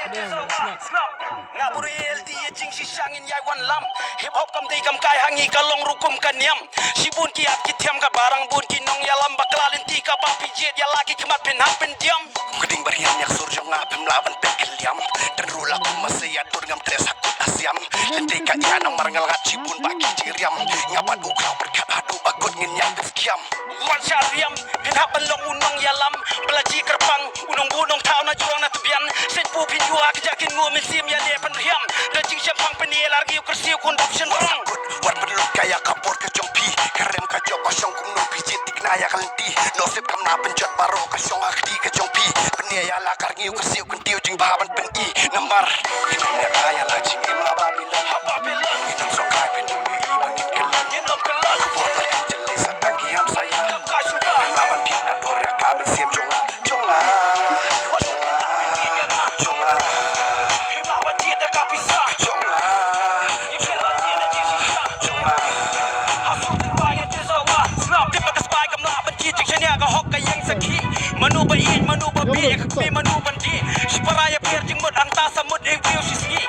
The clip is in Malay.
nga buru LD jing si shangin yai wan lam hip hop kam dei kam kai hangi kalong rukum kaniam sibun ki at ki tiam ka barang bun ki nong yalam baklalin ti ka pa pijet ya laki kemat pin happen diam geding barian yak surjo ngapem laban pekeliam dan rula ku masaya tur ngam tres hakut asyam lente ka ianang marangal gat sibun bagi jiriam ngapat ukau berkat adu bakut ngin yang kiam wan syariam pin happen long unong yalam belaji kerpang unong gunong tau na juang na tubian set pu pin jua kejakin ngum sim ya le penriam dan jing siampang peni largi kersiu conduction rang war berluk kaya kapur ke jompi kerem ka jok kosong kum no pijit tiknaya kalenti no sip kam na penjot baro ka syong akdi ke jompi peni ya la kargi kersiu kentiu jing baban pen i nambar ini kaya la jing ma babila babila ini sok kai pen i bangit kelan ini kelan buat jelai satagi am saya kasih lawan pina dor ka sim jonga jonga jonga lawan dia ka bisa jonga manu ba in manu ba bi ka mi manu ban di siparaya pier jing mud ang ta sa mud e view si ski